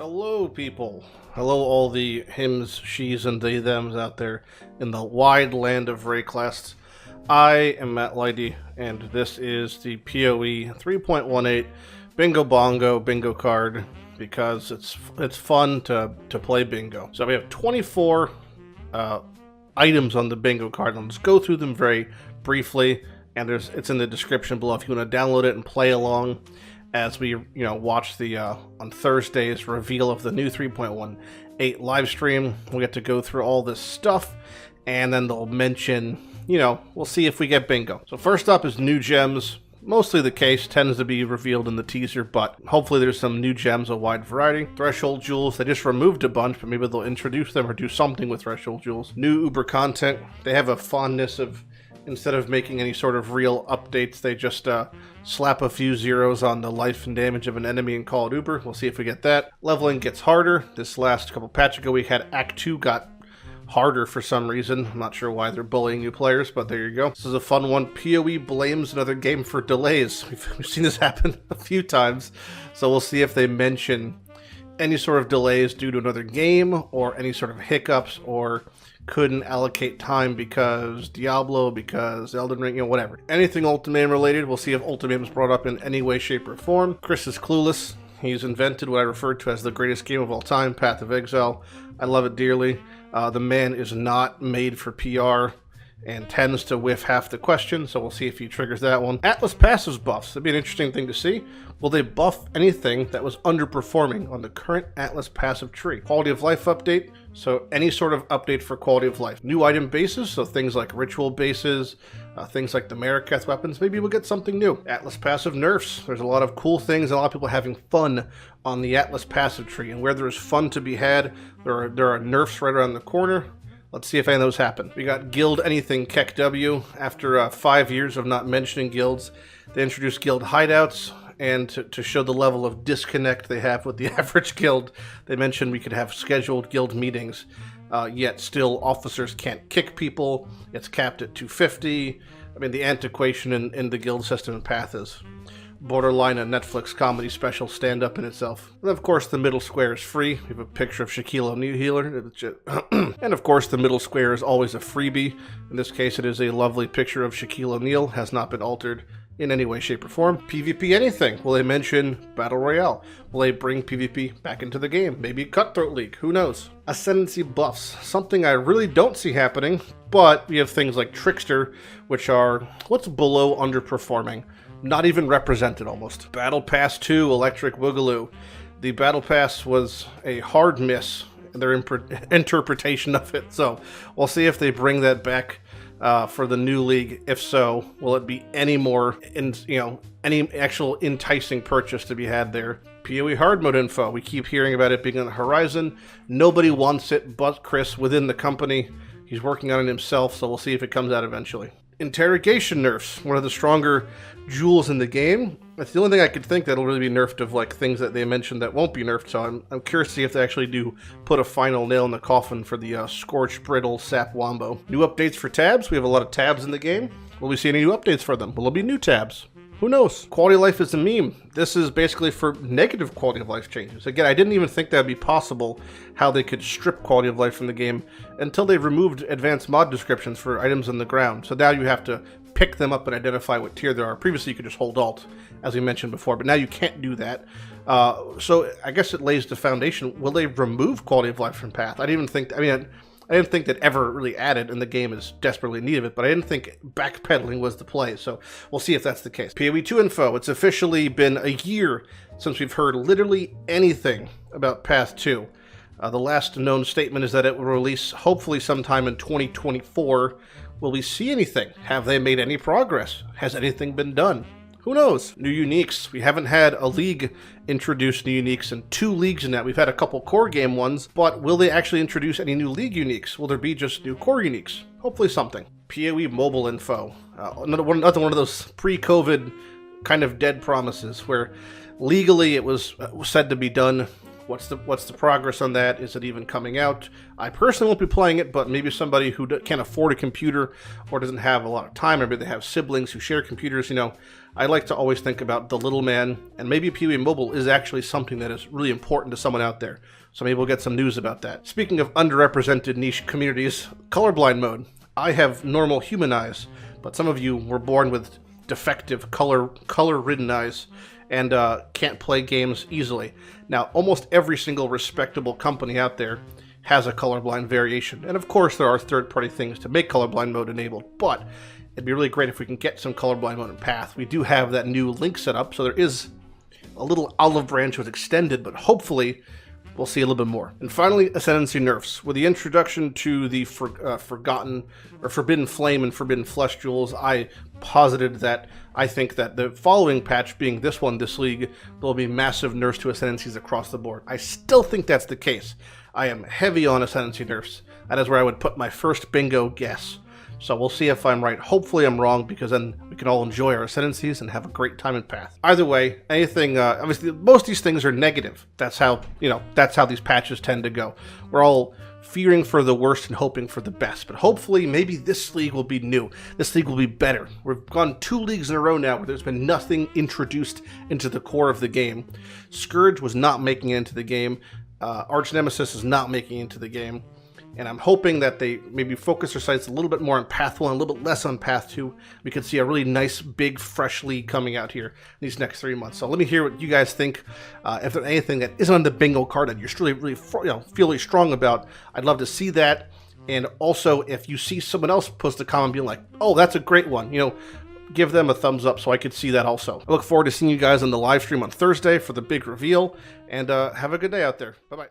Hello, people. Hello, all the hims, she's, and they, thems out there in the wide land of Rayclasts. I am Matt Lighty, and this is the PoE 3.18 Bingo Bongo Bingo card because it's fun to play bingo. So we have 24 items on the bingo card. I'll just go through them very briefly, and it's in the description below if you want to download it and play along as we watch the on Thursday's reveal of the new 3.18 live stream. We get to go through all this stuff, and then they'll mention, we'll see if we get bingo. So first up is new gems. Mostly the case tends to be revealed in the teaser, but hopefully there's some new gems, a wide variety. Threshold jewels, they just removed a bunch, but maybe they'll introduce them or do something with threshold jewels. New Uber content, they have a fondness of, instead of making any sort of real updates, they just slap a few zeros on the life and damage of an enemy and call it Uber. We'll see if we get that. Leveling gets harder. This last couple patch ago we had Act 2 got harder for some reason. I'm not sure why they're bullying new players, but there you go. This is a fun one. PoE blames another game for delays. We've seen this happen a few times, so we'll see if they mention any sort of delays due to another game or any sort of hiccups or couldn't allocate time because Diablo, because Elden Ring, whatever. Anything Ultimatum related, we'll see if Ultimatum is brought up in any way, shape, or form. Chris is clueless. He's invented what I referred to as the greatest game of all time, Path of Exile. I love it dearly. The man is not made for PR and tends to whiff half the question, so we'll see if he triggers that one. Atlas passives buffs. That'd be an interesting thing to see. Will they buff anything that was underperforming on the current Atlas passive tree? Quality of life update, so any sort of update for quality of life. New item bases, so things like ritual bases, things like the Mariketh weapons, maybe we'll get something new. Atlas passive nerfs. There's a lot of cool things, and a lot of people having fun on the Atlas passive tree, and where there's fun to be had, there are nerfs right around the corner. Let's see if any of those happen. We got Guild Anything Keck W. After 5 years of not mentioning guilds, they introduced guild hideouts, and to show the level of disconnect they have with the average guild, they mentioned we could have scheduled guild meetings, yet still officers can't kick people. It's capped at 250. I mean, the antiquation in the guild system in Path is borderline a Netflix comedy special stand-up in itself. And of course, the middle square is free. We have a picture of Shaquille O'Neal here. And of course, the middle square is always a freebie. In this case, it is a lovely picture of Shaquille O'Neal. Has not been altered in any way, shape, or form. PvP anything. Will they mention Battle Royale? Will they bring PvP back into the game? Maybe Cutthroat League. Who knows? Ascendancy buffs. Something I really don't see happening, but we have things like Trickster, which are what's below underperforming. Not even represented almost. Battle Pass 2, Electric Boogaloo. The Battle Pass was a hard miss in their interpretation of it, so we'll see if they bring that back for the new league. If so, will it be any more, any actual enticing purchase to be had there? PoE hard mode info. We keep hearing about it being on the horizon. Nobody wants it but Chris within the company. He's working on it himself, so we'll see if it comes out eventually. Interrogation nerfs, one of the stronger jewels in the game. That's the only thing I could think that'll really be nerfed of like things that they mentioned that won't be nerfed, so I'm curious to see if they actually do put a final nail in the coffin for the Scorched Brittle Sap Wombo. New updates for tabs. We have a lot of tabs in the game. Will we see any new updates for them? Will there be new tabs? Who knows? Quality of life is a meme. This is basically for negative quality of life changes. Again, I didn't even think that would be possible, how they could strip quality of life from the game until they removed advanced mod descriptions for items on the ground. So now you have to pick them up and identify what tier they are. Previously, you could just hold Alt, as we mentioned before, but now you can't do that. So I guess it lays the foundation. Will they remove quality of life from Path? I didn't think that ever really added, and the game is desperately in need of it, but I didn't think backpedaling was the play, so we'll see if that's the case. PoE 2 info. It's officially been a year since we've heard literally anything about Path 2. The last known statement is that it will release hopefully sometime in 2024. Will we see anything? Have they made any progress? Has anything been done? Who knows? New uniques. We haven't had a league introduce new uniques in 2 leagues now. We've had a couple core game ones, but will they actually introduce any new league uniques? Will there be just new core uniques? Hopefully something. PoE mobile info. Another one of those pre-COVID kind of dead promises where legally it was said to be done What's the progress on that? Is it even coming out? I personally won't be playing it, but maybe somebody who can't afford a computer or doesn't have a lot of time, maybe they have siblings who share computers, you know, I like to always think about the little man, and maybe PoE Mobile is actually something that is really important to someone out there. So maybe we'll get some news about that. Speaking of underrepresented niche communities, colorblind mode. I have normal human eyes, but some of you were born with defective color-ridden eyes and can't play games easily. Now, almost every single respectable company out there has a colorblind variation, and of course there are third-party things to make colorblind mode enabled, but it'd be really great if we can get some colorblind mode in Path. We do have that new link set up, so there is a little olive branch was extended, but hopefully we'll see a little bit more. And finally, Ascendancy nerfs. With the introduction to the Forgotten or Forbidden Flame and Forbidden Flesh jewels, I posited that I think that the following patch, being this one, this league, there will be massive nerfs to Ascendancies across the board. I still think that's the case. I am heavy on Ascendancy nerfs. That is where I would put my first bingo guess. So we'll see if I'm right. Hopefully I'm wrong, because then we can all enjoy our Ascendancies and have a great time in Path. Either way, anything, obviously most of these things are negative. That's how, you know, that's how these patches tend to go. We're all fearing for the worst and hoping for the best. But hopefully maybe this league will be new. This league will be better. We've gone 2 leagues in a row now where there's been nothing introduced into the core of the game. Scourge was not making it into the game. Arch Nemesis is not making it into the game. And I'm hoping that they maybe focus their sights a little bit more on Path 1, a little bit less on Path 2. We could see a really nice, big, fresh league coming out here in these next 3 months. So let me hear what you guys think. If there's anything that isn't on the bingo card that you're really feel really strong about, I'd love to see that. And also, if you see someone else post a comment being like, oh, that's a great one, you know, give them a thumbs up so I could see that also. I look forward to seeing you guys on the live stream on Thursday for the big reveal. And have a good day out there. Bye-bye.